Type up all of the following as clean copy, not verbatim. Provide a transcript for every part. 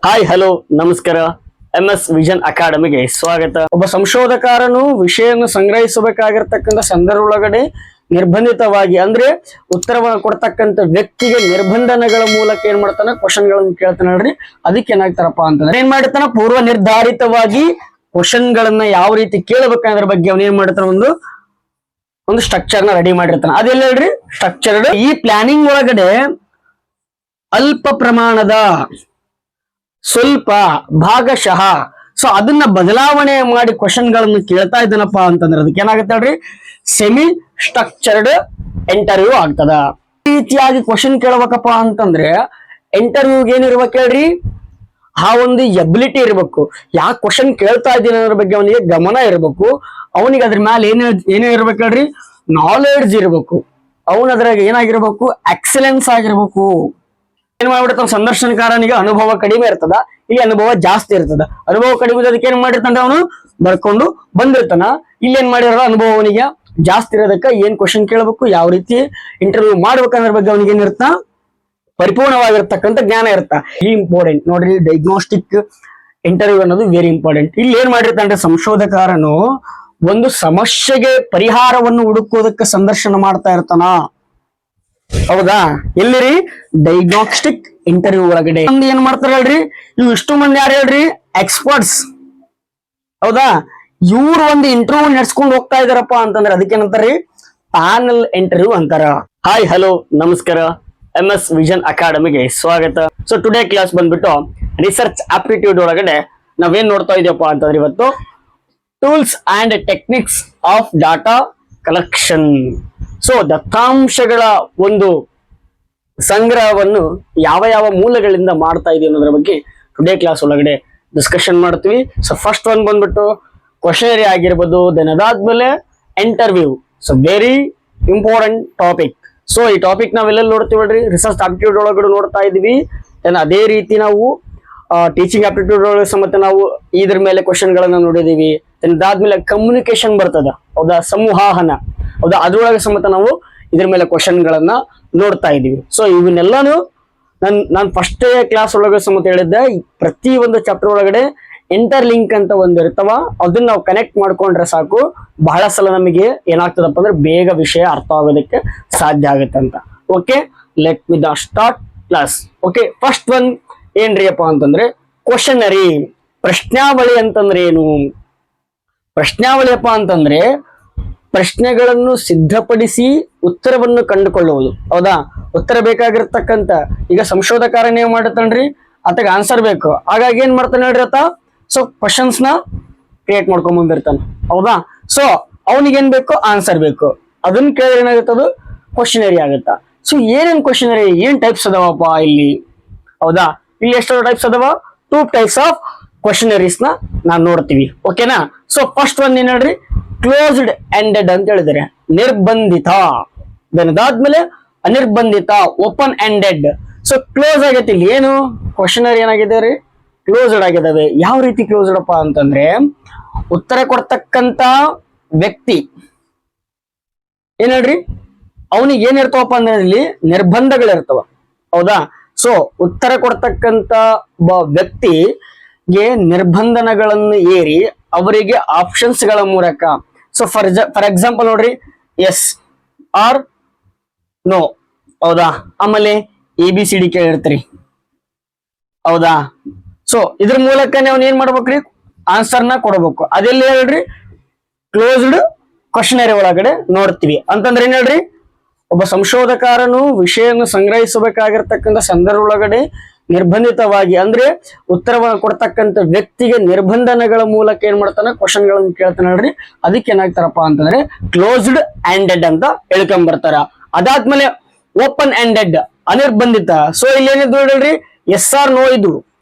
Hi hello ನಮಸ್ಕಾರ. MS vision ಅಕಾಡೆಮಿಗೆ ಸ್ವಾಗತ. ಒಬ್ಬ ಸಂಶೋಧಕರನು ವಿಷಯವನ್ನು ಸಂಗ್ರಹಿಸಬೇಕಾಗಿರ್ತಕ್ಕಂಥ ಸಂದರ್ಭ ಒಳಗಡೆ ನಿರ್ಬಂಧಿತವಾಗಿ ಅಂದ್ರೆ ಉತ್ತರವನ್ನು ಕೊಡ್ತಕ್ಕಂಥ ವ್ಯಕ್ತಿಗೆ ನಿರ್ಬಂಧನಗಳ ಮೂಲಕ ಏನ್ ಮಾಡ್ತಾನೆ, ಕ್ವಶನ್ ಗಳನ್ನು ಕೇಳ್ತಾನೆ ನೋಡ್ರಿ. ಅದಕ್ಕೆ ಏನಾಗ್ತಾರಪ್ಪ ಅಂತಂದ್ರೆ ಏನ್ ಮಾಡಿರ್ತಾನ, ಪೂರ್ವ ನಿರ್ಧಾರಿತವಾಗಿ ಕ್ವಶನ್ ಗಳನ್ನ ಯಾವ ರೀತಿ ಕೇಳಬೇಕನ್ನೋದ್ರ ಬಗ್ಗೆ ಅವನ್ ಏನ್ ಮಾಡಿರ್ತಾನ, ಒಂದು ಸ್ಟ್ರಕ್ಚರ್ ನ ರೆಡಿ ಮಾಡಿರ್ತಾನೆ. ಅದೆಲ್ಲ ಹೇಳ್ರಿ ಸ್ಟ್ರಕ್ಚರ್ಡ್. ಈ ಪ್ಲಾನಿಂಗ್ ಒಳಗಡೆ ಅಲ್ಪ ಪ್ರಮಾಣದ, ಸ್ವಲ್ಪ, ಭಾಗಶಃ ಸೊ ಅದನ್ನ ಬದಲಾವಣೆ ಮಾಡಿ ಕ್ವಶನ್ ಗಳನ್ನು ಕೇಳ್ತಾ ಇದ್ದಾನಪ್ಪ ಅಂತಂದ್ರೆ ಅದಕ್ಕೆ ಏನಾಗುತ್ತೆ ಹೇಳ್ರಿ, ಸೆಮಿ ಸ್ಟ್ರಕ್ಚರ್ಡ್ ಇಂಟರ್ವ್ಯೂ ಆಗ್ತದ. ಈ ರೀತಿಯಾಗಿ ಕ್ವಶನ್ ಕೇಳಬೇಕಪ್ಪ ಅಂತಂದ್ರೆ ಇಂಟರ್ವ್ಯೂಗೆ ಏನಿರ್ಬೇಕು ಹೇಳ್ರಿ, ಆ ಒಂದು ಎಬಿಲಿಟಿ ಇರಬೇಕು. ಯಾಕೆ ಕ್ವಶನ್ ಕೇಳ್ತಾ ಇದ್ದೀನಿ ಅನ್ನೋದ್ರ ಬಗ್ಗೆ ಅವನಿಗೆ ಗಮನ ಇರಬೇಕು. ಅವನಿಗೆ ಅದ್ರ ಮೇಲೆ ಏನೇ ಇರ್ಬೇಕು ಹೇಳ್ರಿ, ನಾಲೆಡ್ಜ್ ಇರಬೇಕು. ಅವನ ಅದ್ರಾಗ ಏನಾಗಿರ್ಬೇಕು, ಎಕ್ಸಲೆನ್ಸ್ ಆಗಿರ್ಬೇಕು. ಏನ್ ಮಾಡ್ಬಿಡ್ತಾನ, ಸಂದರ್ಶನಕಾರನಿಗೆ ಅನುಭವ ಕಡಿಮೆ ಇರ್ತದ, ಇಲ್ಲಿ ಅನುಭವ ಜಾಸ್ತಿ ಇರ್ತದ. ಅನುಭವ ಕಡಿಮೆ ಅದಕ್ಕೆ ಏನ್ ಮಾಡಿರ್ತಾನೆ, ಅವನು ಬರ್ಕೊಂಡು ಬಂದಿರ್ತಾನ. ಇಲ್ಲಿ ಏನ್ ಮಾಡಿರೋ ಅನುಭವ ಅವನಿಗೆ ಜಾಸ್ತಿ ಇರೋದಕ್ಕೆ ಏನ್ ಕ್ವಶನ್ ಕೇಳಬೇಕು, ಯಾವ ರೀತಿ ಇಂಟರ್ವ್ಯೂ ಮಾಡ್ಬೇಕನ್ನೋದ್ರ ಬಗ್ಗೆ ಅವನಿಗೆ ಏನಿರ್ತ, ಪರಿಪೂರ್ಣವಾಗಿರ್ತಕ್ಕಂಥ ಜ್ಞಾನ ಇರ್ತ. ಈ ಇಂಪಾರ್ಟೆಂಟ್ ನೋಡ್ರಿ, ಡಯಾಗ್ನೋಸ್ಟಿಕ್ ಇಂಟರ್ವ್ಯೂ ಅನ್ನೋದು ವೆರಿ ಇಂಪಾರ್ಟೆಂಟ್. ಇಲ್ಲಿ ಏನ್ ಮಾಡಿರ್ತಾನೆ, ಸಂಶೋಧಕರನು ಒಂದು ಸಮಸ್ಯೆಗೆ ಪರಿಹಾರವನ್ನು ಹುಡುಕೋದಕ್ಕೆ ಸಂದರ್ಶನ ಮಾಡ್ತಾ ಇರ್ತಾನ. ಹೌದಾ, ಎಲ್ಲಿರಿ, ಡಯಾಗ್ನೋಸ್ಟಿಕ್ ಇಂಟರ್ವ್ಯೂ ಒಳಗಡೆ ಏನ್ ಮಾಡ್ತಾರ ಹೇಳ್ರಿ, ಇವು ಇಷ್ಟು ಮಂದಿ ಯಾರು ಹೇಳ್ರಿ, ಎಕ್ಸ್ಪರ್ಟ್ಸ್. ಹೌದಾ, ಇವ್ರು ಒಂದು ಇಂಟರ್ವ್ಯೂ ನಡೆಸ್ಕೊಂಡು ಹೋಗ್ತಾ ಇದಾರಪ್ಪ ಅಂತಂದ್ರೆ ಅದಕ್ಕೇನಂತಾರಿ, ಪ್ಯಾನಲ್ ಇಂಟರ್ವ್ಯೂ ಅಂತಾರ. ಹಾಯ್ ಹಲೋ ನಮಸ್ಕಾರ, MS ವಿಷನ್ ಅಕಾಡೆಮಿಗೆ ಸ್ವಾಗತ. ಸೊ ಟುಡೇ ಕ್ಲಾಸ್ ಬಂದ್ಬಿಟ್ಟು ರಿಸರ್ಚ್ ಆಪ್ಟಿಟ್ಯೂಡ್ ಒಳಗಡೆ ನಾವೇನ್ ನೋಡ್ತಾ ಇದೀವಪ್ಪ ಅಂತಂದ್ರೆ ಇವತ್ತು tools and techniques of data collection. So ದತ್ತಾಂಶಗಳ ಒಂದು ಸಂಗ್ರಹವನ್ನು ಯಾವ ಯಾವ ಮೂಲಗಳಿಂದ ಮಾಡ್ತಾ ಇದೀವಿ ಅನ್ನೋದ್ರ ಬಗ್ಗೆ ಟುಡೇ ಕ್ಲಾಸ್ ಒಳಗಡೆ ಡಿಸ್ಕಷನ್ ಮಾಡ್ತೀವಿ. ಸೊ ಫಸ್ಟ್ ಒನ್ ಬಂದ್ಬಿಟ್ಟು ಕ್ವಶನರಿ ಆಗಿರ್ಬೋದು, ದೆನ್ ಅದಾದ್ಮೇಲೆ interview. So very important topic. So ಈ ಟಾಪಿಕ್ ನಾವೆಲ್ಲ ನೋಡ್ತೀವಲ್ರಿ, ರಿಸರ್ಚ್ ಆಪ್ಟಿಟ್ಯೂಡ್ ಒಳಗಡೆ ನೋಡ್ತಾ ಇದೀವಿ. ದೆನ್ ಅದೇ ರೀತಿ ನಾವು ಟೀಚಿಂಗ್ ಆಪ್ಟಿಟ್ಯೂಡ್ ಒಳಗೆ ಸಮೇತ ನಾವು ಇದ್ರ ಮೇಲೆ ಕ್ವಶನ್ ಗಳನ್ನ ನೋಡಿದೀವಿ. ದೆನ್ ಅದಾದ್ಮೇಲೆ ಕಮ್ಯುನಿಕೇಶನ್ ಬರ್ತದ, ಹೌದಾ, ಸಂವಹನ, ಹೌದಾ, ಅದ್ರೊಳಗೆ ಸಮೇತ ನಾವು ಇದ್ರ ಮೇಲೆ ಕ್ವಶನ್ ಗಳನ್ನ ನೋಡ್ತಾ ಇದೀವಿ. ಸೊ ಇವನ್ನೆಲ್ಲಾನು ನಾನು ಫಸ್ಟ್ ಕ್ಲಾಸ್ ಒಳಗೆ ಸಮೇತ ಹೇಳಿದ್ದೆ, ಪ್ರತಿ ಒಂದು ಚಾಪ್ಟರ್ ಒಳಗಡೆ ಇಂಟರ್ ಲಿಂಕ್ ಅಂತ ಒಂದು ಇರ್ತಾವ, ಅದನ್ನ ನಾವು ಕನೆಕ್ಟ್ ಮಾಡ್ಕೊಂಡ್ರೆ ಸಾಕು, ಬಹಳ ಸಲ ನಮಗೆ ಏನಾಗ್ತದಪ್ಪ ಅಂದ್ರೆ ಬೇಗ ವಿಷಯ ಅರ್ಥ ಆಗೋದಕ್ಕೆ ಸಾಧ್ಯ ಆಗುತ್ತೆ ಅಂತ. Okay, let me the start class. Okay, first one ಏನ್ರಿ ಅಪ್ಪ ಅಂತಂದ್ರೆ ಕ್ವಶನರಿ. ಪ್ರಶ್ನಾವಳಿ ಅಂತಂದ್ರೆ ಏನು? ಪ್ರಶ್ನಾವಳಿಯಪ್ಪ ಅಂತಂದ್ರೆ ಪ್ರಶ್ನೆಗಳನ್ನು ಸಿದ್ಧಪಡಿಸಿ ಉತ್ತರವನ್ನು ಕಂಡುಕೊಳ್ಳುವುದು. ಹೌದಾ, ಉತ್ತರ ಬೇಕಾಗಿರ್ತಕ್ಕಂಥ, ಈಗ ಸಂಶೋಧಕರನ್ನ ಏನ್ ಮಾಡತ್ತನ್ರಿ, ಆತಗೆ ಆನ್ಸರ್ ಬೇಕು. ಹಾಗಾಗಿ ಏನ್ ಮಾಡ್ತಾನೆ ಹೇಳ್ರಿ ಆತ, ಸೊ ಕ್ವಶನ್ಸ್ ನ ಕ್ರಿಯೇಟ್ ಮಾಡ್ಕೊಂಡ್ ಬಂದಿರ್ತಾನೆ. ಹೌದಾ, ಸೊ ಅವನಿಗೆ ಏನ್ ಬೇಕು, ಆನ್ಸರ್ ಬೇಕು. ಅದನ್ನ ಕೇಳಿದ್ರೆ ಏನಾಗುತ್ತದು ಕ್ವಶನರಿ ಆಗುತ್ತಾ. ಸೊ ಏನೇನ್ ಕ್ವಶನರಿ, ಏನ್ ಟೈಪ್ಸ್ ಅದಾವಪ್ಪ ಇಲ್ಲಿ? ಹೌದಾ, ಇಲ್ಲಿ ಎಷ್ಟು ಟೈಪ್ಸ್ ಅದಾವ? 2 ಟೈಪ್ಸ್ ಆಫ್ ಕ್ವಶನರೀಸ್ ನ ನಾನ್ ನೋಡ್ತೀವಿ. ಓಕೆನಾ. ಸೊ ಫಸ್ಟ್ ಒನ್ ಏನ್ ಹೇಳ್ರಿ, ಕ್ಲೋಸ್ಡ್ ಎಂಡೆಡ್ ಅಂತ ಹೇಳಿದರೆ ನಿರ್ಬಂಧಿತ. ಅದಾದ್ಮೇಲೆ ಅನಿರ್ಬಂಧಿತ, ಓಪನ್ ಎಂಡೆಡ್. ಸೊ ಕ್ಲೋಸ್ ಆಗೈತಿ, ಇಲ್ಲಿ ಏನು ಕ್ವಶನರಿ ಏನಾಗಿದೆ ರೀ, ಕ್ಲೋಸ್ಡ್ ಆಗಿದಾವೆ. ಯಾವ ರೀತಿ ಕ್ಲೋಸ್ಡ್ ಅಪ್ಪ ಅಂತಂದ್ರೆ ಉತ್ತರ ಕೊಡ್ತಕ್ಕಂತ ವ್ಯಕ್ತಿ ಏನ್ ಹೇಳ್ರಿ, ಅವನಿಗೆ ಏನಿರ್ತಾವಪ್ಪ ಅಂದ್ರೆ ಇಲ್ಲಿ ನಿರ್ಬಂಧಗಳಿರ್ತಾವ. ಹೌದಾ, ಸೊ ಉತ್ತರ ಕೊಡ್ತಕ್ಕಂತ ವ್ಯಕ್ತಿಗೆ ನಿರ್ಬಂಧನಗಳನ್ನು ಏರಿ ಅವರಿಗೆ ಆಪ್ಷನ್ಸ್ ಗಳ ಮೂಲಕ, ಸೊ ಫಾರ್ ಎಕ್ಸಾಂಪಲ್ ನೋಡ್ರಿ, ಎಸ್ ಆರ್ ನೋ, ಹೌದಾ, ಆಮೇಲೆ ABCD ಕೇಳಿರ್ತೀರಿ. ಹೌದಾ, ಸೊ ಇದ್ರ ಮೂಲಕನೇ ಅವ್ನ ಏನ್ ಮಾಡ್ಬೇಕ್ರಿ, ಆನ್ಸರ್ನ ಕೊಡಬೇಕು. ಅದೆಲ್ಲ ಹೇಳ್ರಿ, ಕ್ಲೋಸ್ಡ್ ಕ್ವಶನರಿ ಒಳಗಡೆ ನೋಡ್ತೀವಿ. ಅಂತಂದ್ರೆ ಏನ್ ಹೇಳ್ರಿ, ಒಬ್ಬ ಸಂಶೋಧಕರನು ವಿಷಯವನ್ನು ಸಂಗ್ರಹಿಸಬೇಕಾಗಿರ್ತಕ್ಕಂಥ ಸಂದರ್ಭ ಒಳಗಡೆ ನಿರ್ಬಂಧಿತವಾಗಿ ಅಂದ್ರೆ ಉತ್ತರವನ್ನು ಕೊಡ್ತಕ್ಕಂಥ ವ್ಯಕ್ತಿಗೆ ನಿರ್ಬಂಧನಗಳ ಮೂಲಕ ಏನ್ ಮಾಡ್ತಾನೆ, ಕ್ವಶನ್ ಗಳನ್ನು ಕೇಳ್ತಾನೆ ಹೇಳ್ರಿ. ಅದಕ್ಕೆ ಏನಾಗ್ತಾರಪ್ಪ ಅಂತಂದ್ರೆ ಕ್ಲೋಸ್ಡ್ ಎಂಡೆಡ್ ಅಂತ ಹೇಳ್ಕೊಂಡ್ ಬರ್ತಾರ. ಅದಾದ್ಮೇಲೆ ಓಪನ್ ಎಂಡೆಡ್, ಅನಿರ್ಬಂಧಿತ. ಸೊ ಇಲ್ಲಿ ಏನಿದ್ರು ಹೇಳ್ರಿ, ಎಸ್ ಆರ್ ನೋ ಇದು,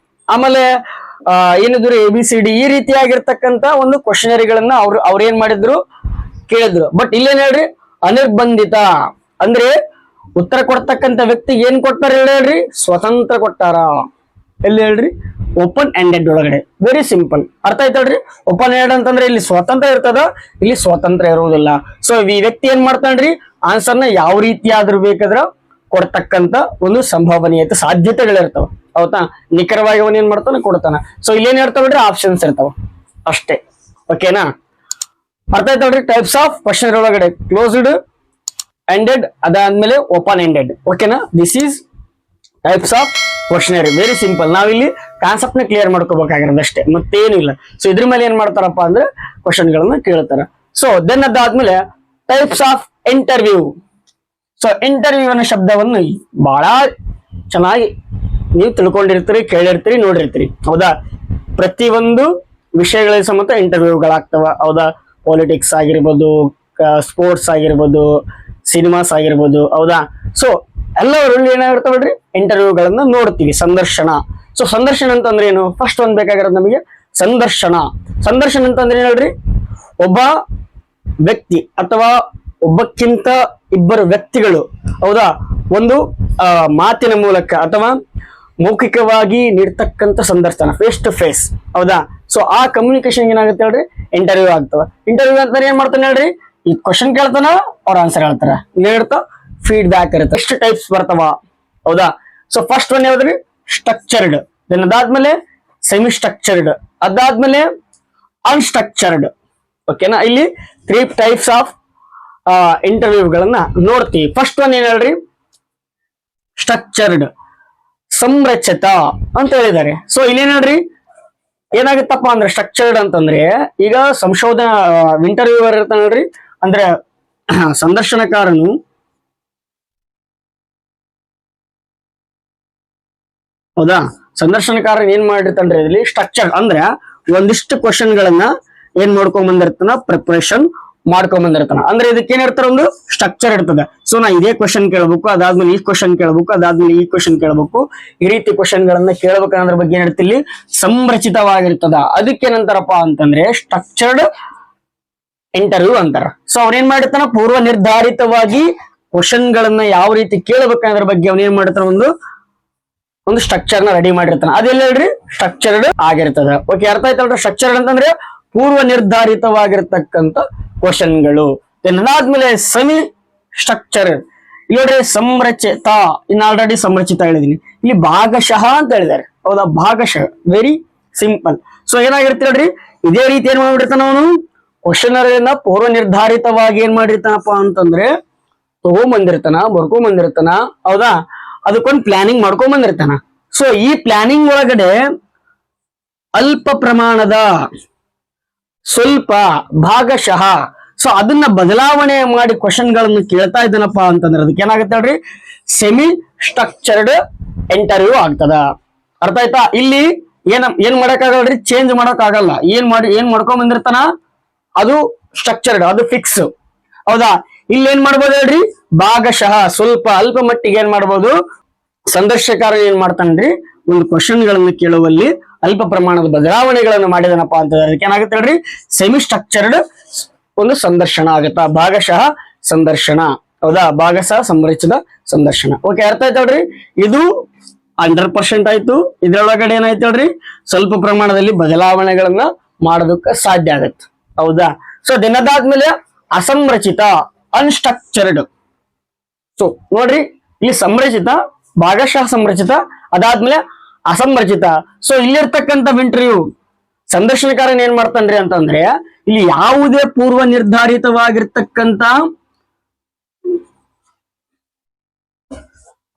ಆಮೇಲೆ ಏನಿದ್ರು ABCD, ಈ ರೀತಿಯಾಗಿರ್ತಕ್ಕಂಥ ಒಂದು ಕ್ವಶನರಿಗಳನ್ನ ಅವ್ರ ಏನ್ ಮಾಡಿದ್ರು, ಕೇಳಿದ್ರು. ಬಟ್ ಇಲ್ಲೇನ್ ಹೇಳ್ರಿ, ಅನಿರ್ಬಂಧಿತ ಅಂದ್ರೆ ಉತ್ತರ ಕೊಡ್ತಕ್ಕಂಥ ವ್ಯಕ್ತಿಗೆ ಏನ್ ಕೊಟ್ಟಾರ ಹೇಳ್ರಿ, ಸ್ವತಂತ್ರ ಕೊಟ್ಟಾರ. ಎಲ್ಲಿ ಹೇಳ್ರಿ, ಓಪನ್ ಎಂಡೆಡ್ ಒಳಗಡೆ. ವೆರಿ ಸಿಂಪಲ್, ಅರ್ಥ ಆಯ್ತಲ್ರಿ. ಓಪನ್ ಎಂಡೆಡ್ ಅಂತಂದ್ರೆ ಇಲ್ಲಿ ಸ್ವತಂತ್ರ ಇರ್ತದ, ಇಲ್ಲಿ ಸ್ವತಂತ್ರ ಇರುವುದಿಲ್ಲ. ಸೊ ಈ ವ್ಯಕ್ತಿ ಏನ್ ಮಾಡ್ತಾನ್ರಿ, ಆನ್ಸರ್ನ ಯಾವ ರೀತಿ ಆದ್ರೂ ಬೇಕಾದ್ರ ಕೊಡ್ತಕ್ಕಂತ ಒಂದು ಸಂಭಾವನೀಯತೆ ಸಾಧ್ಯತೆಗಳಿರ್ತಾವ. ಹೌದಾ, ನಿಖರವಾಗಿ ಅವನ್ ಏನ್ ಮಾಡ್ತಾನ ಕೊಡ್ತಾನ. ಸೊ ಇಲ್ಲೇನ್ ಇರ್ತಾವ ನೋಡ್ರಿ, ಆಪ್ಷನ್ಸ್ ಇರ್ತಾವ ಅಷ್ಟೇ. ಓಕೆನಾ, ಅರ್ಥ ಆಯ್ತು ನೋಡ್ರಿ. ಟೈಪ್ಸ್ ಆಫ್ ಕ್ವಶನ್ ಒಳಗಡೆ ಕ್ಲೋಸ್ಡ್ ಎಂಡೆಡ್, ಅದಾದ್ಮೇಲೆ ಓಪನ್ ಎಂಡೆಡ್. ಓಕೆನಾ, this is types of questionnaire. Very simple. ನಾವಿಲ್ಲಿ ಕಾನ್ಸೆಪ್ಟ್ ನ ಕ್ಲಿಯರ್ ಮಾಡ್ಕೋಬೇಕಾಗಿರೋದು ಅಷ್ಟೇ, ಮತ್ತೇನು ಇಲ್ಲ. ಸೊ ಇದ್ರ ಮೇಲೆ ಏನ್ ಮಾಡ್ತಾರಪ್ಪ ಅಂದ್ರೆ ಕ್ವಶನ್ ಗಳನ್ನ ಕೇಳ್ತಾರ. ಸೊ ದೆನ್ ಅದಾದ್ಮೇಲೆ types of interview. So interview ಅನ್ನೋ ಶಬ್ದವನ್ನು ಬಹಳ ಚೆನ್ನಾಗಿ ನೀವು ತಿಳ್ಕೊಂಡಿರ್ತೀರಿ, ಕೇಳಿರ್ತೀರಿ, ನೋಡಿರ್ತೀರಿ. ಹೌದಾ, ಪ್ರತಿಯೊಂದು ವಿಷಯಗಳಿಗೆ ಸಮೇತ ಇಂಟರ್ವ್ಯೂಗಳಾಗ್ತವ. ಹೌದಾ, ಪಾಲಿಟಿಕ್ಸ್ ಆಗಿರ್ಬೋದು, ಸ್ಪೋರ್ಟ್ಸ್ ಆಗಿರ್ಬೋದು, ಸಿನಿಮಾಸ್ ಆಗಿರ್ಬೋದು. ಹೌದಾ, ಸೊ ಎಲ್ಲವರಲ್ಲಿ ಏನಾಗಿರ್ತಾವ ನೋಡ್ರಿ, ಇಂಟರ್ವ್ಯೂಗಳನ್ನ ನೋಡ್ತೀವಿ. ಸಂದರ್ಶನ. ಸೊ ಸಂದರ್ಶನ ಅಂತಂದ್ರೆ ಏನು? ಫಸ್ಟ್ ಒಂದ್ ಬೇಕಾಗಿರೋದು ನಮಗೆ ಸಂದರ್ಶನ. ಸಂದರ್ಶನ ಅಂತಂದ್ರೆ ಹೇಳ್ರಿ, ಒಬ್ಬ ವ್ಯಕ್ತಿ ಅಥವಾ ಒಬ್ಬಕ್ಕಿಂತ ಇಬ್ಬರು ವ್ಯಕ್ತಿಗಳು, ಹೌದಾ, ಒಂದು ಮಾತಿನ ಮೂಲಕ ಅಥವಾ ಮೌಖಿಕವಾಗಿ ನೀಡ್ತಕ್ಕಂಥ ಸಂದರ್ಶನ, ಫೇಸ್ ಟು ಫೇಸ್. ಹೌದಾ, ಸೊ ಆ ಕಮ್ಯುನಿಕೇಶನ್ ಏನಾಗುತ್ತೆ ಹೇಳ್ರಿ, ಇಂಟರ್ವ್ಯೂ ಆಗ್ತವ. ಇಂಟರ್ವ್ಯೂ ಅಂತ ಏನ್ ಮಾಡ್ತಾನೆ ಹೇಳ್ರಿ, ಈ ಕ್ವಶನ್ ಕೇಳ್ತಾನ, ಅವ್ರ ಆನ್ಸರ್ ಹೇಳ್ತಾರ. ಏನಿರ್ತಾವ, ಫೀಡ್ಬ್ಯಾಕ್ ಇರುತ್ತೆ. ಎಷ್ಟು ಟೈಪ್ಸ್ ಬರ್ತಾವ. ಹೌದಾ, ಸೊ ಫಸ್ಟ್ ಒನ್ ಯಾವ್ದ್ರಿ, ಸ್ಟ್ರಕ್ಚರ್ಡ್. ದೆನ್ ಅದಾದ್ಮೇಲೆ ಸೆಮಿ ಸ್ಟ್ರಕ್ಚರ್ಡ್, ಅದಾದ್ಮೇಲೆ ಅನ್ಸ್ಟ್ರಕ್ಚರ್ಡ್. ಓಕೆನಾ, ಇಲ್ಲಿ 3 ಟೈಪ್ಸ್ ಆಫ್ ಇಂಟರ್ವ್ಯೂಗಳನ್ನ ನೋಡ್ತೀವಿ. ಫಸ್ಟ್ ಒನ್ ಏನ್ ಹೇಳ್ರಿ, ಸ್ಟ್ರಕ್ಚರ್ಡ್, ಸಂರಚಿತ ಅಂತ ಹೇಳಿದ್ದಾರೆ. ಸೊ ಇಲ್ಲೇನ್ ಹೇಳ್ರಿ, ಏನಾಗುತ್ತಪ್ಪ ಅಂದ್ರೆ ಸ್ಟ್ರಕ್ಚರ್ಡ್ ಅಂತಂದ್ರೆ, ಈಗ ಸಂಶೋಧನಾ ಇಂಟರ್ವ್ಯೂವರ್ ಇರ್ತಾನ ನೋಡ್ರಿ, ಅಂದ್ರೆ ಸಂದರ್ಶನಕಾರನು ಹೌದಾ, ಸಂದರ್ಶನಕಾರ ಏನ್ ಮಾಡಿರ್ತಾನ್ರಿ ಇಲ್ಲಿ, ಸ್ಟ್ರಕ್ಚರ್ ಅಂದ್ರೆ ಒಂದಿಷ್ಟು ಕ್ವಶನ್ ಗಳನ್ನ ಏನ್ ಮಾಡ್ಕೊಂಡ್ ಬಂದಿರ್ತಾನ, ಪ್ರಿಪರೇಷನ್ ಮಾಡ್ಕೊಂಡ್ ಬಂದಿರ್ತಾನ. ಅಂದ್ರೆ ಇದಕ್ಕೆ ಏನಿರ್ತಾರ, ಒಂದು ಸ್ಟ್ರಕ್ಚರ್ ಇರ್ತದೆ. ಸೊ ನಾ ಇದೇ ಕ್ವಶನ್ ಕೇಳ್ಬೇಕು, ಅದಾದ್ಮೇಲೆ ಈ ಕ್ವಶನ್ ಕೇಳ್ಬೇಕು, ಅದಾದ್ಮೇಲೆ ಈ ಕ್ವಶನ್ ಕೇಳ್ಬೇಕು, ಈ ರೀತಿ ಕ್ವಶನ್ ಗಳನ್ನ ಕೇಳ್ಬೇಕನ್ನೋದ್ರ ಬಗ್ಗೆ ಏನಿರ್ತಿಲ್ಲಿ ಸಂರಚಿತವಾಗಿರ್ತದ. ಅದಕ್ಕೇನಂತಾರಪ್ಪ ಅಂತಂದ್ರೆ ಸ್ಟ್ರಕ್ಚರ್ಡ್ ಇಂಟರ್ವ್ಯೂ ಅಂತಾರ. ಸೊ ಅವ್ರೇನ್ ಮಾಡಿರ್ತಾನ, ಪೂರ್ವ ನಿರ್ಧಾರಿತವಾಗಿ ಕ್ವಶನ್ ಗಳನ್ನ ಯಾವ ರೀತಿ ಕೇಳ್ಬೇಕನ್ನೋದ್ರ ಬಗ್ಗೆ ಅವ್ನ ಏನ್ ಮಾಡಿರ್ತಾನ, ಒಂದು ಸ್ಟ್ರಕ್ಚರ್ ನ ರೆಡಿ ಮಾಡಿರ್ತಾನ. ಅದೆಲ್ಲ ಹೇಳ್ರಿ, ಸ್ಟ್ರಕ್ಚರ್ಡ್ ಆಗಿರ್ತದ. ಓಕೆ, ಅರ್ಥ ಆಯ್ತಲ್ರಿ. ಸ್ಟ್ರಕ್ಚರ್ಡ್ ಅಂತಂದ್ರೆ ಪೂರ್ವ ನಿರ್ಧಾರಿತವಾಗಿರ್ತಕ್ಕಂಥ ಕ್ವಶನ್ಗಳು. ಅದಾದ್ಮೇಲೆ ಸೆಮಿ ಸ್ಟ್ರಕ್ಚರ್. ಇಲ್ಲಿ ನೋಡ್ರಿ, ಸಂರಚಿತ. ಇನ್ನು ಆಲ್ರೆಡಿ ಸಂರಚಿತ ಹೇಳಿದೀನಿ. ಇಲ್ಲಿ ಭಾಗಶಃ ಅಂತ ಹೇಳಿದ್ದಾರೆ. ಹೌದಾ, ಭಾಗಶಃ, ವೆರಿ ಸಿಂಪಲ್. ಸೊ ಏನಾಗಿರ್ತಿ ನೋಡ್ರಿ, ಇದೇ ರೀತಿ ಏನ್ ಮಾಡ್ಬಿಡ್ತಾನ ಅವನು, ಕ್ವಶನರ್ನ ಪೂರ್ವ ನಿರ್ಧಾರಿತವಾಗಿ ಏನ್ ಮಾಡಿರ್ತಾನಪ್ಪ ಅಂತಂದ್ರೆ ತಗೊಂಬಂದಿರ್ತಾನ, ಬರ್ಕೊಂಬಂದಿರ್ತಾನ. ಹೌದಾ, ಅದಕ್ಕೊಂದು ಪ್ಲಾನಿಂಗ್ ಮಾಡ್ಕೊಂಡ್ ಬಂದಿರ್ತಾನ. ಸೊ ಈ ಪ್ಲಾನಿಂಗ್ ಒಳಗಡೆ ಅಲ್ಪ ಪ್ರಮಾಣದ, ಸ್ವಲ್ಪ, ಭಾಗಶಃ, ಸೊ ಅದನ್ನ ಬದಲಾವಣೆ ಮಾಡಿ ಕ್ವಶನ್ ಗಳನ್ನು ಕೇಳ್ತಾ ಇದ್ದಾನಪ್ಪ ಅಂತಂದ್ರೆ ಅದಕ್ಕೆ ಏನಾಗುತ್ತೆ ಹೇಳ್ರಿ, ಸೆಮಿ ಸ್ಟ್ರಕ್ಚರ್ಡ್ ಇಂಟರ್ವ್ಯೂ ಆಗ್ತದ. ಅರ್ಥ ಆಯ್ತಾ. ಇಲ್ಲಿ ಏನ್ ಮಾಡಕ್ಕಾಗಲ್ರಿ, ಚೇಂಜ್ ಮಾಡಕ್ ಆಗಲ್ಲ. ಏನ್ ಮಾಡ್ಕೊಂಡ್ ಬಂದಿರ್ತಾನ ಅದು ಸ್ಟ್ರಕ್ಚರ್ಡ್, ಅದು ಫಿಕ್ಸ್. ಹೌದಾ, ಇಲ್ಲಿ ಏನ್ ಮಾಡ್ಬೋದು ಹೇಳ್ರಿ, ಭಾಗಶಃ, ಸ್ವಲ್ಪ, ಅಲ್ಪ ಮಟ್ಟಿಗೆ ಏನ್ ಮಾಡ್ಬೋದು, ಸಂದರ್ಶಕಾರ ಏನ್ ಮಾಡ್ತಾನ್ರಿ, ಒಂದು ಕ್ವಶನ್ ಗಳನ್ನ ಕೇಳುವಲ್ಲಿ ಅಲ್ಪ ಪ್ರಮಾಣದ ಬದಲಾವಣೆಗಳನ್ನು ಮಾಡಿದನಪ್ಪ ಅಂತ ಅದಕ್ಕೆ ಏನಾಗುತ್ತೆ ಹೇಳ್ರಿ, ಸೆಮಿ ಸ್ಟ್ರಕ್ಚರ್ಡ್ ಒಂದು ಸಂದರ್ಶನ ಆಗುತ್ತಾ, ಭಾಗಶಃ ಸಂದರ್ಶನ. ಹೌದಾ, ಭಾಗಶಃ ಸಂರಚಿತ ಸಂದರ್ಶನ. ಓಕೆ, ಅರ್ಥ ಆಯ್ತು ಹೇಳ್ರಿ. ಇದು 100% ಆಯ್ತು. ಇದ್ರೊಳಗಡೆ ಏನಾಯ್ತು ಹೇಳ್ರಿ, ಸ್ವಲ್ಪ ಪ್ರಮಾಣದಲ್ಲಿ ಬದಲಾವಣೆಗಳನ್ನ ಮಾಡೋದಕ್ಕೆ ಸಾಧ್ಯ ಆಗತ್ತೆ. ಹೌದಾ, ಸೊ ದಿನದಾದ್ಮೇಲೆ ಅಸಂರಚಿತ, ಅನ್ಸ್ಟ್ರಕ್ಚರ್ಡ್. ಸೊ ನೋಡ್ರಿ, ಇಲ್ಲಿ ಸಂರಚಿತ, ಭಾಗಶಃ ಸಂರಚಿತ, ಅದಾದ್ಮೇಲೆ ಅಸಂರಚಿತ. ಸೊ ಇಲ್ಲಿರ್ತಕ್ಕಂಥ ಇಂಟರ್ವ್ಯೂ ಸಂದರ್ಶನಕಾರನ್ ಏನ್ ಮಾಡ್ತಾನ್ರಿ ಅಂತಂದ್ರೆ, ಇಲ್ಲಿ ಯಾವುದೇ ಪೂರ್ವ ನಿರ್ಧಾರಿತವಾಗಿರ್ತಕ್ಕಂಥ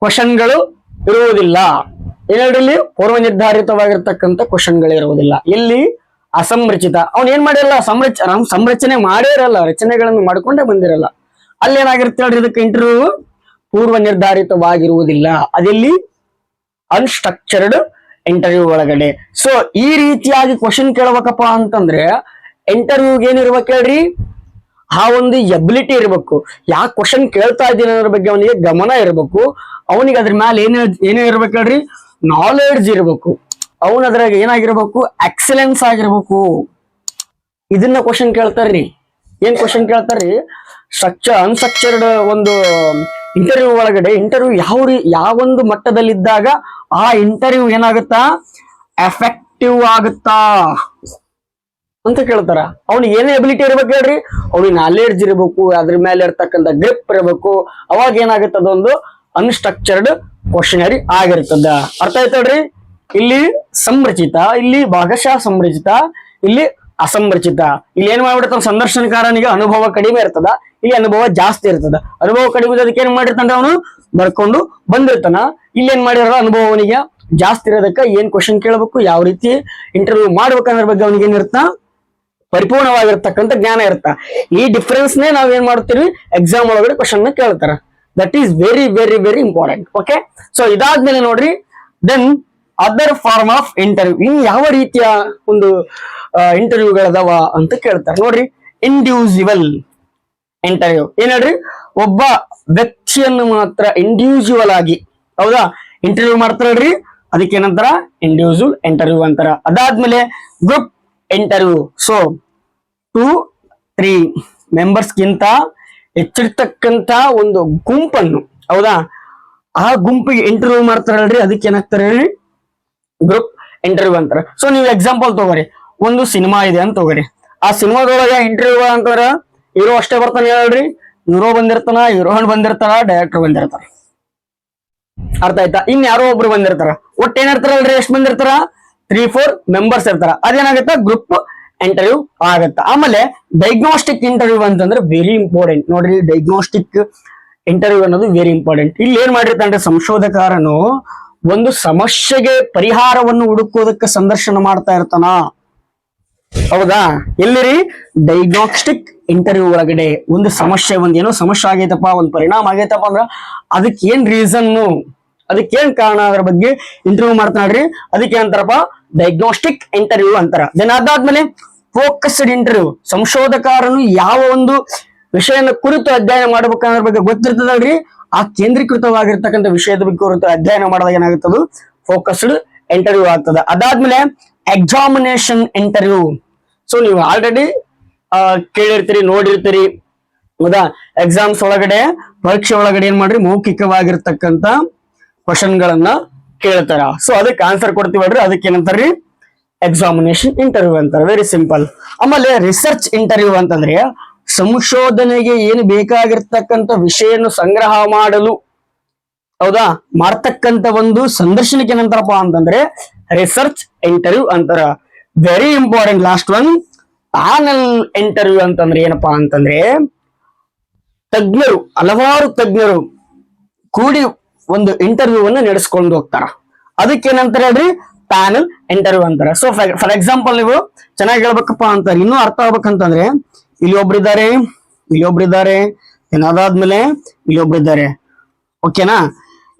ಕ್ವಶನ್ಗಳು ಇರುವುದಿಲ್ಲ. ಏನ್ ಹೇಳ್ರಿ, ಇಲ್ಲಿ ಪೂರ್ವ ನಿರ್ಧಾರಿತವಾಗಿರ್ತಕ್ಕಂಥ ಕ್ವಶನ್ಗಳು ಇರುವುದಿಲ್ಲ. ಇಲ್ಲಿ ಅಸಂರಚಿತ, ಅವ್ನ್ ಏನ್ ಮಾಡಿರಲ್ಲ, ಸಂರಚನೆ ಮಾಡೇ ಇರಲ್ಲ, ರಚನೆಗಳನ್ನು ಮಾಡ್ಕೊಂಡೇ ಬಂದಿರಲ್ಲ. ಅಲ್ಲಿ ಏನಾಗಿರುತ್ತೆ ಹೇಳ್ರಿ, ಇದಕ್ಕೆ ಇಂಟರ್ವ್ಯೂ ಪೂರ್ವ ನಿರ್ಧಾರಿತವಾಗಿರುವುದಿಲ್ಲ. ಅದೆಲ್ಲಿ ಅನ್ಸ್ಟ್ರಕ್ಚರ್ಡ್ ಇಂಟರ್ವ್ಯೂ ಒಳಗಡೆ. ಸೊ ಈ ರೀತಿಯಾಗಿ ಕ್ವಶನ್ ಕೇಳ್ಬೇಕಪ್ಪ ಅಂತಂದ್ರೆ ಇಂಟರ್ವ್ಯೂಗೆ ಏನಿರ್ಬೇಕು ಹೇಳ್ರಿ, ಆ ಒಂದು ಎಬಿಲಿಟಿ ಇರ್ಬೇಕು. ಯಾಕೆ ಕ್ವಶನ್ ಕೇಳ್ತಾ ಇದ್ದೀನಿ ಅನ್ನೋದ್ರ ಬಗ್ಗೆ ಅವನಿಗೆ ಗಮನ ಇರ್ಬೇಕು. ಅವನಿಗೆ ಅದ್ರ ಮೇಲೆ ಏನೇ ಇರ್ಬೇಕು ಹೇಳ್ರಿ, ನಾಲೆಡ್ಜ್ ಇರ್ಬೇಕು. ಅವನ ಅದ್ರಾಗ ಏನಾಗಿರ್ಬೇಕು, ಎಕ್ಸಲೆನ್ಸ್ ಆಗಿರ್ಬೇಕು. ಇದನ್ನ ಕ್ವಶನ್ ಕೇಳ್ತಾರ್ರಿ. ಏನ್ ಕ್ವಶನ್ ಕೇಳ್ತಾರ್ರಿ, ಅನ್ಸ್ಟ್ರಕ್ಚರ್ಡ್ ಒಂದು ಇಂಟರ್ವ್ಯೂ ಒಳಗಡೆ ಇಂಟರ್ವ್ಯೂ ಯಾವೊಂದು ಮಟ್ಟದಲ್ಲಿದ್ದಾಗ ಆ ಇಂಟರ್ವ್ಯೂ ಏನಾಗುತ್ತಾ, ಎಫೆಕ್ಟಿವ್ ಆಗುತ್ತಾ ಅಂತ ಕೇಳ್ತಾರ. ಅವ್ನಿಗೆ ಏನೇ ಎಬಿಲಿಟಿ ಇರ್ಬೇಕು ಹೇಳ್ರಿ, ಅವ್ನಿಗೆ ನಾಲೆಡ್ಜ್ ಇರ್ಬೇಕು, ಅದ್ರ ಮೇಲೆ ಇರ್ತಕ್ಕಂಥ ಗ್ರಿಪ್ ಇರ್ಬೇಕು. ಅವಾಗ ಏನಾಗುತ್ತೆ, ಅದೊಂದು ಅನ್ಸ್ಟ್ರಕ್ಚರ್ಡ್ ಕ್ವಶನರಿ ಆಗಿರ್ತದ. ಅರ್ಥ ಆಯ್ತಲ್ರಿ? ಇಲ್ಲಿ ಸಂರಚಿತ, ಇಲ್ಲಿ ಭಾಗಶಃ ಸಂರಚಿತ, ಇಲ್ಲಿ ಅಸಂರಚಿತ. ಇಲ್ಲಿ ಏನ್ ಮಾಡ್ಬಿಡ್ತಾನ ಸಂದರ್ಶನಕಾರನಿಗೆ ಅನುಭವ ಕಡಿಮೆ ಇರ್ತದ, ಇಲ್ಲಿ ಅನುಭವ ಜಾಸ್ತಿ ಇರ್ತದ. ಅನುಭವ ಕಡಿಮೆ ಅದಕ್ಕೆ ಏನ್ ಮಾಡಿರ್ತಾನ ಅವನು ಬರ್ಕೊಂಡು ಬಂದಿರ್ತಾನ. ಇಲ್ಲಿ ಏನ್ ಮಾಡಿರೋ ಅನುಭವ ಅವನಿಗೆ ಜಾಸ್ತಿ ಇರೋದಕ್ಕ ಏನ್ ಕ್ವಶನ್ ಕೇಳಬೇಕು, ಯಾವ ರೀತಿ ಇಂಟರ್ವ್ಯೂ ಮಾಡ್ಬೇಕನ್ನೋದ್ರ ಬಗ್ಗೆ ಅವನಿಗೆ ಏನಿರ್ತ ಪರಿಪೂರ್ಣವಾಗಿರ್ತಕ್ಕಂಥ ಜ್ಞಾನ ಇರುತ್ತ. ಈ ಡಿಫ್ರೆನ್ಸ್ ನೇ ನಾವ್ ಏನ್ ಮಾಡ್ತೀವಿ ಎಕ್ಸಾಮ್ ಒಳಗಡೆ ಕ್ವಶನ್ ನ ಕೇಳ್ತಾರ. That is very very very important. Okay, so ಇದಾದ್ಮೇಲೆ ನೋಡ್ರಿ, then other form of interview. ಇನ್ ಯಾವ ರೀತಿಯ ಒಂದು ಇಂಟರ್ವ್ಯೂಗಳದಾವ ಅಂತ ಕೇಳ್ತಾರೆ ನೋಡ್ರಿ. ಇಂಡಿವಿಜುವಲ್ ಇಂಟರ್ವ್ಯೂ ಏನ್ ಹೇಳ್ರಿ, ಒಬ್ಬ ವ್ಯಕ್ತಿಯನ್ನು ಮಾತ್ರ ಇಂಡಿವಿಜುವಲ್ ಆಗಿ, ಹೌದಾ, ಇಂಟರ್ವ್ಯೂ ಮಾಡ್ತಾರಲ್ರಿ, ಅದಕ್ಕೆ ಏನಂತಾರ ಇಂಡಿವಿಜುವಲ್ ಇಂಟರ್ವ್ಯೂ ಅಂತಾರ. ಅದಾದ್ಮೇಲೆ ಗ್ರೂಪ್ ಇಂಟರ್ವ್ಯೂ. ಸೊ 2-3 ಮೆಂಬರ್ಸ್ ಗಿಂತ ಹೆಚ್ಚಿರ್ತಕ್ಕಂತ ಒಂದು ಗುಂಪನ್ನು, ಹೌದಾ, ಆ ಗುಂಪಿಗೆ ಇಂಟರ್ವ್ಯೂ ಮಾಡ್ತಾರಲ್ರಿ, ಅದಕ್ಕೆ ಏನಾಗ್ತಾರೆ ಗ್ರೂಪ್ ಇಂಟರ್ವ್ಯೂ ಅಂತಾರ. ಸೊ ನೀವು ಎಕ್ಸಾಂಪಲ್ ತಗೋರಿ, ಒಂದು ಸಿನಿಮಾ ಇದೆ ಅಂತ ತಗೋರಿ. ಆ ಸಿನಿಮಾದೊಳಗೆ ಇಂಟರ್ವ್ಯೂ ಅಂತಂದ್ರ ಹೀರೋ ಅಷ್ಟೇ ಬರ್ತಾನೆ ಹೇಳ್ರಿ, ಹೀರೋ ಬಂದಿರ್ತಾನ, ಹೀರೋಯಿನ್ ಬಂದಿರ್ತಾರ, ಡೈರೆಕ್ಟರ್ ಬಂದಿರ್ತಾರ. ಅರ್ಥ ಆಯ್ತಾ? ಇನ್ ಯಾರೋ ಒಬ್ರು ಬಂದಿರ್ತಾರ. ಒಟ್ಟು ಏನಿರ್ತಾರಲ್ರಿ, ಎಷ್ಟು ಬಂದಿರ್ತಾರ? 3-4 ಮೆಂಬರ್ಸ್ ಇರ್ತಾರ. ಅದೇನಾಗತ್ತ ಗ್ರೂಪ್ ಇಂಟರ್ವ್ಯೂ ಆಗತ್ತ. ಆಮೇಲೆ ಡಯಾಗ್ನೋಸ್ಟಿಕ್ ಇಂಟರ್ವ್ಯೂ ಅಂತಂದ್ರೆ ವೆರಿ ಇಂಪಾರ್ಟೆಂಟ್ ನೋಡ್ರಿ. ಡಯಾಗ್ನೋಸ್ಟಿಕ್ ಇಂಟರ್ವ್ಯೂ ಅನ್ನೋದು ವೆರಿ ಇಂಪಾರ್ಟೆಂಟ್. ಇಲ್ಲಿ ಏನ್ ಮಾಡಿರ್ತಾನೆ ಸಂಶೋಧಕರನು, ಒಂದು ಸಮಸ್ಯೆಗೆ ಪರಿಹಾರವನ್ನು ಹುಡುಕೋದಕ್ಕೆ ಸಂದರ್ಶನ ಮಾಡ್ತಾ ಇರ್ತಾನ, ಹೌದಾ. ಎಲ್ಲಿರಿ? ಡಯಾಗ್ನೋಸ್ಟಿಕ್ ಇಂಟರ್ವ್ಯೂ ಒಳಗಡೆ ಒಂದು ಸಮಸ್ಯೆ, ಏನೋ ಸಮಸ್ಯೆ ಆಗೈತಪ್ಪ, ಒಂದು ಪರಿಣಾಮ ಆಗೈತಪ್ಪ ಅಂದ್ರ ಅದಕ್ಕೆ ಏನ್ ರೀಸನ್ನು, ಅದಕ್ಕೆ ಏನ್ ಕಾರಣ, ಅದ್ರ ಬಗ್ಗೆ ಇಂಟರ್ವ್ಯೂ ಮಾಡ್ತಾಳ್ರಿ, ಅದಕ್ಕೆ ಅಂತಾರಪ್ಪ ಡಯಾಗ್ನೋಸ್ಟಿಕ್ ಇಂಟರ್ವ್ಯೂ ಅಂತಾರ. ದೆನ್ ಅದಾದ್ಮೇಲೆ ಫೋಕಸ್ಡ್ ಇಂಟರ್ವ್ಯೂ. ಸಂಶೋಧಕರನು ಯಾವ ಒಂದು ವಿಷಯನ ಕುರಿತು ಅಧ್ಯಯನ ಮಾಡ್ಬೇಕನ್ನೋದ್ರ ಬಗ್ಗೆ ಗೊತ್ತಿರ್ತದಲ್ರಿ, ಆ ಕೇಂದ್ರೀಕೃತವಾಗಿರ್ತಕ್ಕಂಥ ವಿಷಯದ ಬಗ್ಗೆ ಕುರಿತು ಅಧ್ಯಯನ ಮಾಡಿದಾಗ ಏನಾಗುತ್ತದು ಫೋಕಸ್ಡ್ ಇಂಟರ್ವ್ಯೂ ಆಗ್ತದ. ಅದಾದ್ಮೇಲೆ ಎಕ್ಸಾಮಿನೇಷನ್ ಇಂಟರ್ವ್ಯೂ. ಸೊ ನೀವು ಆಲ್ರೆಡಿ ಕೇಳಿರ್ತೀರಿ, ನೋಡಿರ್ತೀರಿ, ಹೌದಾ. ಎಕ್ಸಾಮ್ಸ್ ಒಳಗಡೆ, ಪರೀಕ್ಷೆ ಒಳಗಡೆ ಏನ್ ಮಾಡ್ರಿ, ಮೌಖಿಕವಾಗಿರ್ತಕ್ಕಂಥ ಕ್ವಶನ್ ಗಳನ್ನ ಕೇಳ್ತಾರ. ಸೊ ಅದಕ್ಕೆ ಆನ್ಸರ್ ಕೊಡ್ತೀವಲ್ರಿ, ಅದಕ್ಕೆ ಏನಂತಾರ್ರಿ ಎಕ್ಸಾಮಿನೇಷನ್ ಇಂಟರ್ವ್ಯೂ ಅಂತಾರೆ. Very simple. ಆಮೇಲೆ ರಿಸರ್ಚ್ ಇಂಟರ್ವ್ಯೂ ಅಂತಂದ್ರೆ ಸಂಶೋಧನೆಗೆ ಏನು ಬೇಕಾಗಿರ್ತಕ್ಕಂಥ ವಿಷಯವನ್ನು ಸಂಗ್ರಹ ಮಾಡಲು, ಹೌದಾ, ಮಾಡ್ತಕ್ಕಂಥ ಒಂದು ಸಂದರ್ಶನಕ್ಕೆ ಏನಂತಾರಪ್ಪ ಅಂತಂದ್ರೆ ರಿಸರ್ಚ್ ಇಂಟರ್ವ್ಯೂ ಅಂತಾರ. Very important last one, panel interview ಅಂತಂದ್ರೆ ಏನಪ್ಪಾ ಅಂತಂದ್ರೆ ತಜ್ಞರು, ಹಲವಾರು ತಜ್ಞರು ಕೂಡಿ ಒಂದು ಇಂಟರ್ವ್ಯೂ ಅನ್ನು ನಡೆಸ್ಕೊಂಡು ಹೋಗ್ತಾರ. ಅದಕ್ಕೆ ಏನಂತಾರೆ ಹೇಳ್ರಿ ಪ್ಯಾನಲ್ ಇಂಟರ್ವ್ಯೂ ಅಂತಾರ. ಸೊ ಫಾರ್ ಎಕ್ಸಾಂಪಲ್ ನೀವು ಚೆನ್ನಾಗಿ ಹೇಳ್ಬೇಕಪ್ಪ ಅಂತಾರೆ, ಇನ್ನೂ ಅರ್ಥ ಆಗ್ಬೇಕಂತಂದ್ರೆ ಇಲ್ಲಿ ಒಬ್ರಿದ್ದಾರೆ, ಇಲ್ಲಿ ಒಬ್ರಿದ್ದಾರೆ, ಅದಾದ್ಮೇಲೆ ಇಲ್ಲಿ ಒಬ್ರಿದ್ದಾರೆ, ಓಕೆನಾ.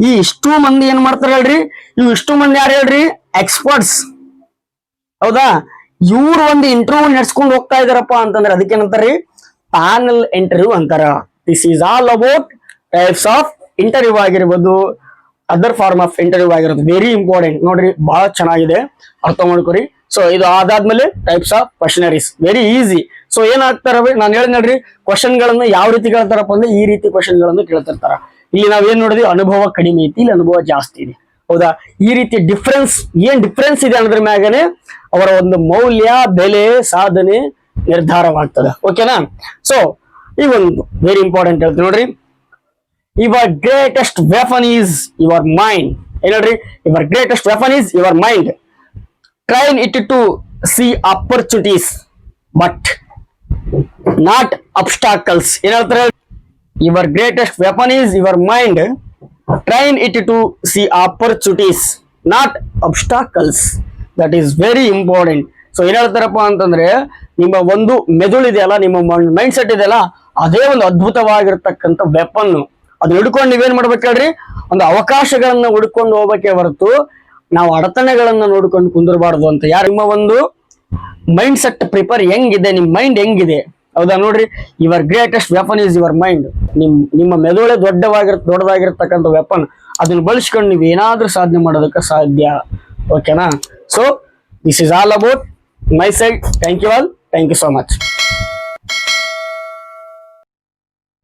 ಈ ಇಷ್ಟು ಮಂದಿ ಏನ್ ಮಾಡ್ತಾರ ಹೇಳ್ರಿ, ಇವು ಇಷ್ಟು ಮಂದಿ ಯಾರು ಹೇಳ್ರಿ, ಎಕ್ಸ್ಪರ್ಟ್ಸ್, ಹೌದಾ. ಇವ್ರು ಒಂದು ಇಂಟರ್ವ್ಯೂ ನಡೆಸ್ಕೊಂಡು ಹೋಗ್ತಾ ಇದಾರಪ್ಪ ಅಂತಂದ್ರೆ ಅದಕ್ಕೆ ಏನಂತಾರ್ರಿ ಪ್ಯಾನಲ್ ಇಂಟರ್ವ್ಯೂ ಅಂತಾರ. This is all about types of interview ಆಗಿರ್ಬೋದು, ಅದರ್ ಫಾರ್ಮ್ ಆಫ್ ಇಂಟರ್ವ್ಯೂ ಆಗಿರೋದು. ವೆರಿ ಇಂಪಾರ್ಟೆಂಟ್ ನೋಡ್ರಿ, ಬಹಳ ಚೆನ್ನಾಗಿದೆ, ಅರ್ಥ ಮಾಡ್ಕೊರಿ. ಸೊ ಇದು ಅದಾದ್ಮೇಲೆ types of questionnaires, very easy. So ಏನಾಗ್ತಾರ, ನಾನು ಹೇಳಿ ನೋಡ್ರಿ, ಕ್ವಶನ್ ಗಳನ್ನ ಯಾವ ರೀತಿ ಕೇಳ್ತಾರಪ್ಪ ಅಂದ್ರೆ ಈ ರೀತಿ ಕ್ವಶನ್ ಗಳನ್ನು ಕೇಳ್ತಿರ್ತಾರ. ಇಲ್ಲಿ ನಾವ್ ಏನ್ ನೋಡಿದ್ವಿ, ಅನುಭವ ಕಡಿಮೆ ಐತಿ, ಇಲ್ಲಿ ಅನುಭವ ಜಾಸ್ತಿ ಇದೆ, ಹೌದಾ. ಈ ರೀತಿ ಡಿಫ್ರೆನ್ಸ್, ಏನ್ ಡಿಫ್ರೆನ್ಸ್ ಇದೆ ಅನ್ನೋದ್ರ ಮ್ಯಾಗನೆ ಅವರ ಒಂದು ಮೌಲ್ಯ, ಬೆಲೆ, ಸಾಧನೆ ನಿರ್ಧಾರವಾಗ್ತದೆ, ಓಕೆನಾ. ಸೊ ಈ ಒಂದು ವೆರಿ ಇಂಪಾರ್ಟೆಂಟ್ ಹೇಳ್ತೀನಿ ನೋಡ್ರಿ. Your greatest weapon is your mind. ಏನ್ ಹೇಳ್ರಿ, your greatest weapon is your mind. Train it to see opportunities but not obstacles. ಏನ್ ಹೇಳ್ತಾರೆ, your greatest weapon is your mind. Train it to see opportunities not obstacles. That is very important. So ಏನ್ ಹೇಳ್ತಾರಪ್ಪ ಅಂತಂದ್ರೆ, ನಿಮ್ಮ ಒಂದು ಮೆದುಳು ಇದೆಯಲ್ಲ, ನಿಮ್ಮ ಮೈಂಡ್ ಸೆಟ್ ಇದೆಯಲ್ಲ, ಅದೇ ಒಂದು ಅದ್ಭುತವಾಗಿರ್ತಕ್ಕಂಥ ವೆಪನ್. ಅದನ್ನ ಹಿಡ್ಕೊಂಡು ನೀವೇನ್ ಮಾಡ್ಬೇಕು ಹೇಳ್ರಿ, ಒಂದು ಅವಕಾಶಗಳನ್ನ ಹುಡ್ಕೊಂಡು ಹೋಗ್ಬೇಕೇ ಹೊರತು ನಾವು ಅಡತಣೆಗಳನ್ನ ನೋಡ್ಕೊಂಡು ಕುಂದಿರಬಾರ್ದು ಅಂತ. ಯಾರು ನಿಮ್ಮ ಒಂದು ಮೈಂಡ್ ಸೆಟ್ ಪ್ರಿಪೇರ್ ಹೆಂಗಿದೆ, ನಿಮ್ ಮೈಂಡ್ ಹೆಂಗಿದೆ, ಹೌದಾ. ನೋಡ್ರಿ, your greatest weapon is your mind. ನಿಮ್ಮ ಮೆದುಳೆ ದೊಡ್ಡದಾಗಿರ್ತಕ್ಕಂಥ ವೆಪನ್. ಅದನ್ನ ಬಳಸ್ಕೊಂಡು ನೀವು ಏನಾದ್ರೂ ಸಾಧನೆ ಮಾಡೋದಕ್ಕೆ ಸಾಧ್ಯ, ಓಕೆನಾ. So this is all about my side. Thank you all, thank you so much.